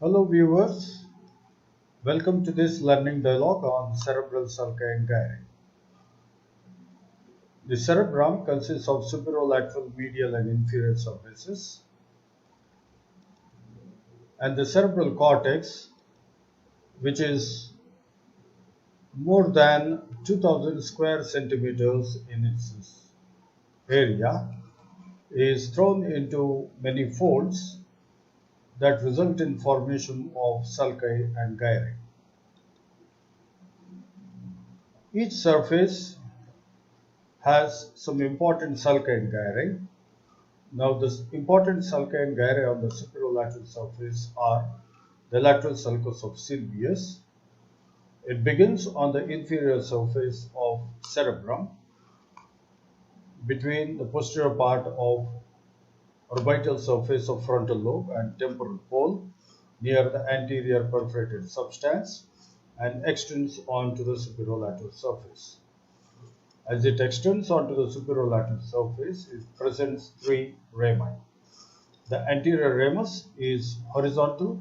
Hello viewers, welcome to this learning dialogue on cerebral sulci and gyri. The cerebrum consists of superolateral medial and inferior surfaces, and the cerebral cortex, which is more than 2000 square centimeters in its area, is thrown into many folds that result in formation of sulci and gyri. Each surface has some important sulci and gyri. Now, the important sulci and gyri on the superolateral surface are the lateral sulcus of Sylvius. It begins on the inferior surface of cerebrum between the posterior part of orbital surface of frontal lobe and temporal pole near the anterior perforated substance and extends onto the superolateral surface. As it extends onto the superolateral surface, it presents three rami. The anterior ramus is horizontal,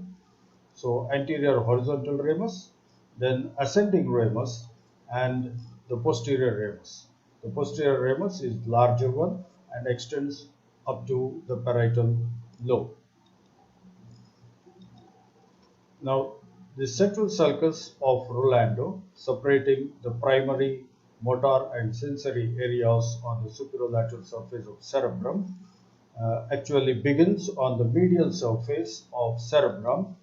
so anterior horizontal ramus, then ascending ramus, and the posterior ramus. The posterior ramus is larger one and extends up to the parietal lobe. Now, the central sulcus of Rolando, separating the primary motor and sensory areas on the superolateral surface of cerebrum, actually begins on the medial surface of cerebrum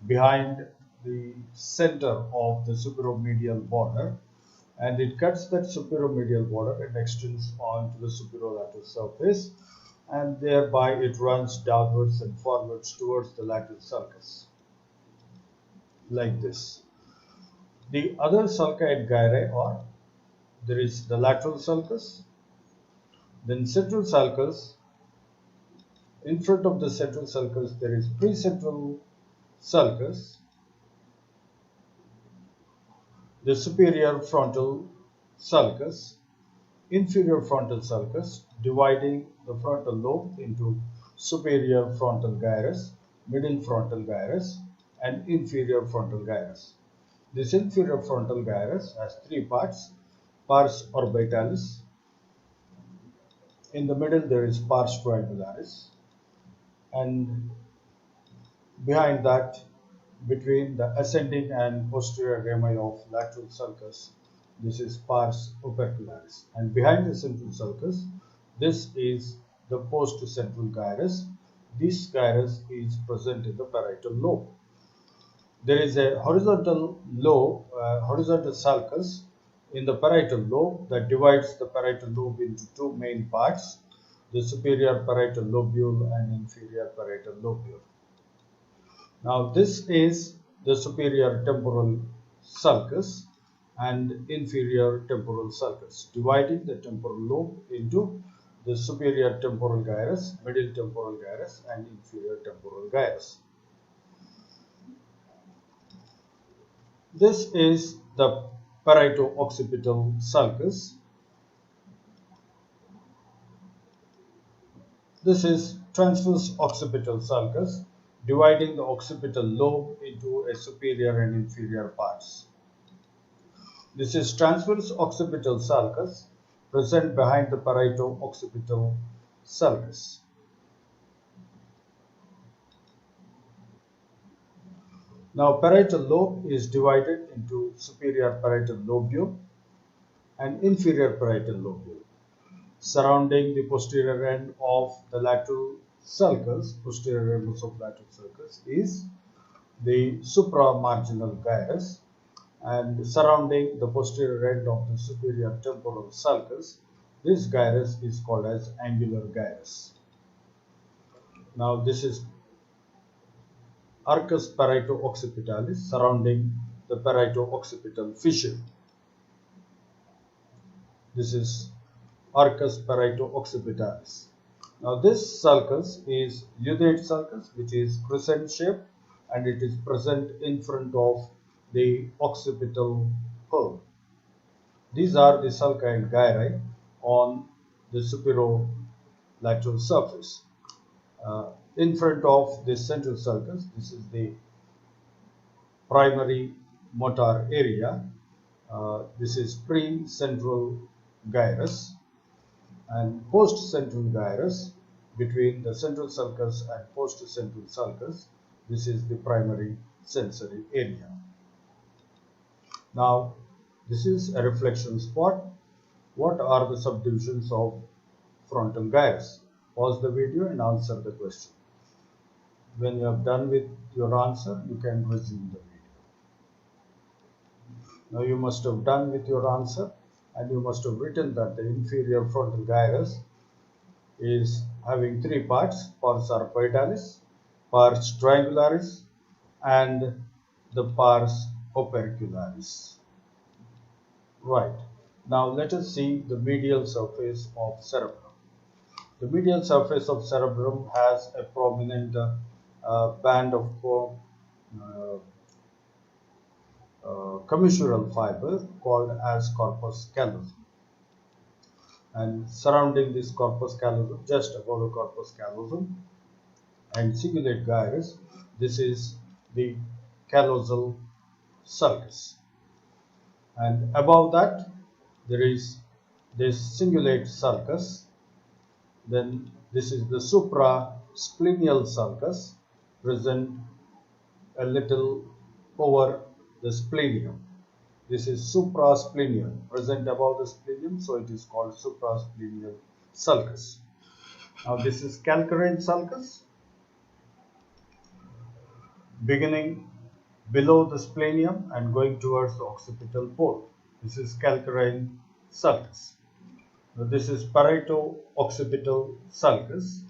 behind the center of the superomedial border, and it cuts that superomedial border and extends onto the superolateral surface, and thereby it runs downwards and forwards towards the lateral sulcus like this. The other sulci and gyri are, there is the lateral sulcus, then central sulcus. In front of the central sulcus there is precentral sulcus, the superior frontal sulcus, inferior frontal sulcus, dividing the frontal lobe into superior frontal gyrus, middle frontal gyrus, and inferior frontal gyrus. This inferior frontal gyrus has three parts: pars orbitalis, in the middle there is pars triangularis, and behind that, between the ascending and posterior rami of lateral sulcus, this is pars opercularis, and behind the central sulcus, this is the post-central gyrus. This gyrus is present in the parietal lobe. There is a horizontal lobe, horizontal sulcus in the parietal lobe that divides the parietal lobe into two main parts: the superior parietal lobule and inferior parietal lobule. Now, this is the superior temporal sulcus and inferior temporal sulcus, dividing the temporal lobe into the superior temporal gyrus, middle temporal gyrus, and inferior temporal gyrus. This is the parieto-occipital sulcus. This is transverse occipital sulcus, dividing the occipital lobe into a superior and inferior parts. This is transverse occipital sulcus, present behind the parieto-occipital sulcus. Now, parietal lobe is divided into superior parietal lobule and inferior parietal lobule. Surrounding the posterior end of the lateral sulcus, posterior ramus of lateral sulcus, is the supramarginal gyrus, and surrounding the posterior end of the superior temporal sulcus, this gyrus is called as angular gyrus. Now, this is arcus parieto-occipitalis surrounding the parieto-occipital fissure. This is arcus parieto-occipitalis. Now, this sulcus is luminate sulcus, which is crescent shaped, and it is present in front of the occipital curve. These are the sulci and gyri on the superolateral surface. In front of the central sulcus, this is the primary motor area. This is pre-central gyrus, and post-central gyrus between the central sulcus and post-central sulcus. This is the primary sensory area. Now, this is a reflection spot. What are the subdivisions of frontal gyrus? Pause the video and answer the question. When you have done with your answer, you can resume the video. Now you must have done with your answer, and you must have written that the inferior frontal gyrus is having three parts: pars arcoidalis, pars triangularis, and the pars opercularis. Right. Now let us see the medial surface of cerebrum. The medial surface of cerebrum has a prominent band of commissural fiber called as corpus callosum, and surrounding this corpus callosum, just above the corpus callosum and cingulate gyrus, this is the callosal sulcus, and above that there is this cingulate sulcus. Then this is the suprasplenial sulcus, present a little over the splenium. This is suprasplenial, present above the splenium, so it is called suprasplenial sulcus. Now this is calcarine sulcus, beginning below the splenium and going towards the occipital pole. This is calcarine sulcus. Now this is parieto-occipital sulcus,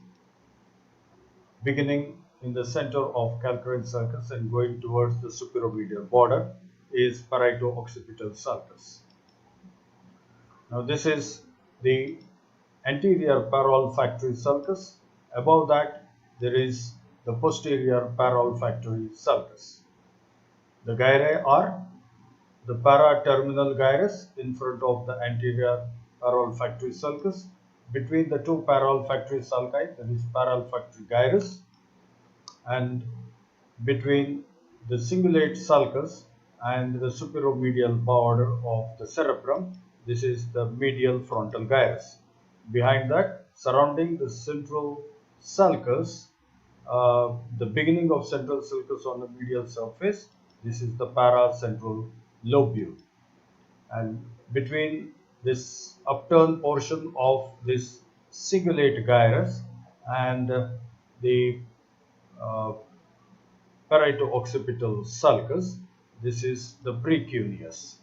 beginning in the center of calcarine sulcus and going towards the superomedial border is parieto-occipital sulcus. Now this is the anterior parolfactory sulcus. Above that there is the posterior parolfactory sulcus. The gyri are the paraterminal gyrus in front of the anterior parolfactory sulcus. Between the two parolfactory sulci there is parolfactory gyrus, and between the cingulate sulcus and the superomedial border of the cerebrum, this is the medial frontal gyrus. Behind that, surrounding the central sulcus, the beginning of central sulcus on the medial surface, this is the paracentral lobule, and between this upturned portion of this cingulate gyrus and the parieto-occipital sulcus, this is the precuneus.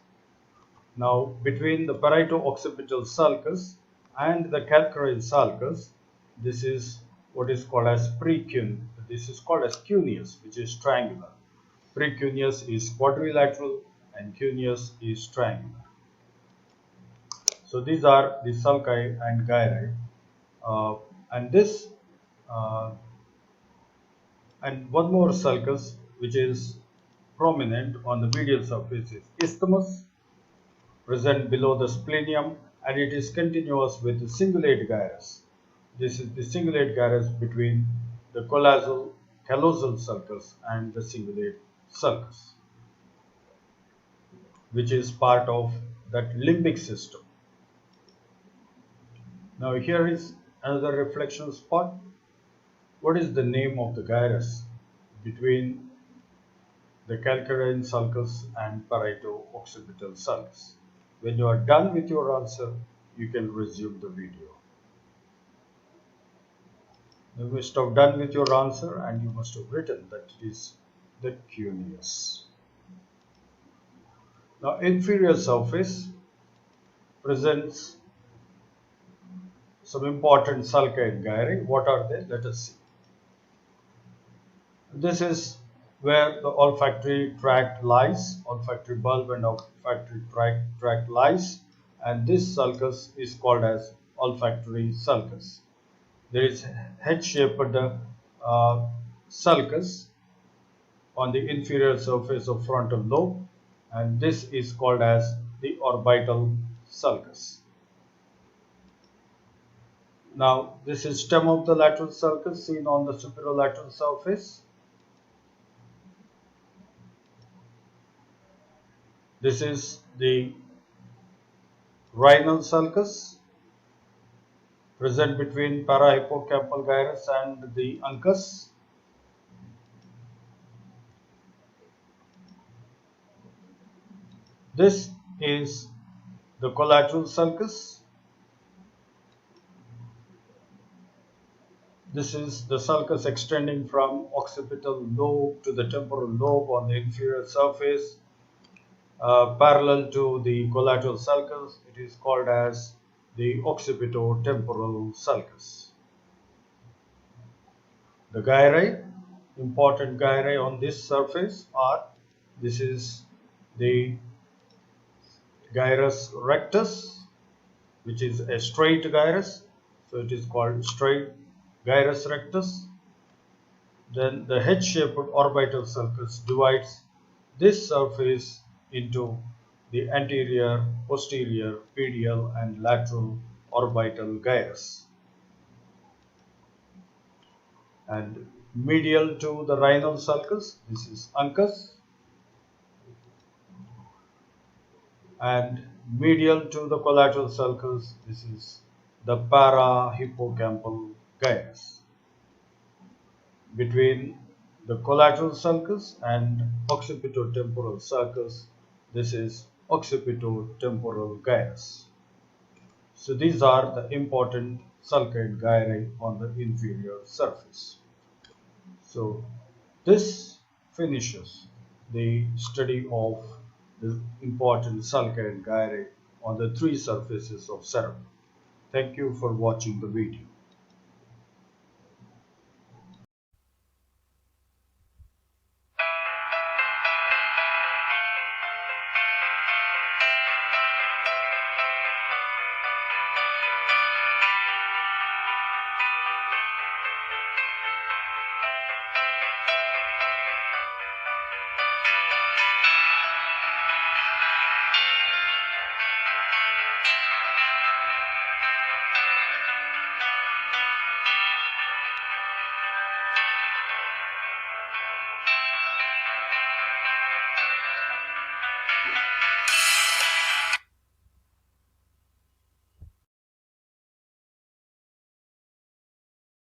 Now between the parieto-occipital sulcus and the calcarine sulcus, this is what is called as precuneus. This is called as cuneus, which is triangular. Precuneus is quadrilateral and cuneus is triangular. So these are the sulci and gyri, and this and one more sulcus which is prominent on the medial surface is isthmus, present below the splenium, and it is continuous with the cingulate gyrus. This is the cingulate gyrus between the callosal sulcus and the cingulate sulcus, which is part of that limbic system. Now here is another reflection spot. What is the name of the gyrus between the calcarine sulcus and parieto-occipital sulcus? When you are done with your answer, you can resume the video. You must have done with your answer and you must have written that it is the cuneus. Now inferior surface presents some important sulci and gyri. What are they? Let us see. This is where the olfactory tract lies, olfactory bulb and olfactory tract lies, and this sulcus is called as olfactory sulcus. There is head-shaped sulcus on the inferior surface of frontal lobe, and this is called as the orbital sulcus. Now this is stem of the lateral sulcus seen on the superolateral surface. This is the rhinal sulcus present between parahippocampal gyrus and the uncus. This is the collateral sulcus. This is the sulcus extending from occipital lobe to the temporal lobe on the inferior surface, parallel to the collateral sulcus. It is called as the occipitotemporal sulcus. The gyri, important gyri on this surface are, this is the gyrus rectus, which is a straight gyrus, so it is called straight gyrus rectus. Then the H-shaped orbital sulcus divides this surface into the anterior, posterior, medial and lateral orbital gyrus. And medial to the rhinal sulcus, this is uncus, and medial to the collateral sulcus, this is the parahippocampal gyrus. Between the collateral sulcus and occipitotemporal sulcus, this is occipitotemporal gyrus. So these are the important sulcate gyri on the inferior surface. So this finishes the study of the important sulcate gyri on the three surfaces of cerebrum. Thank you for watching the video.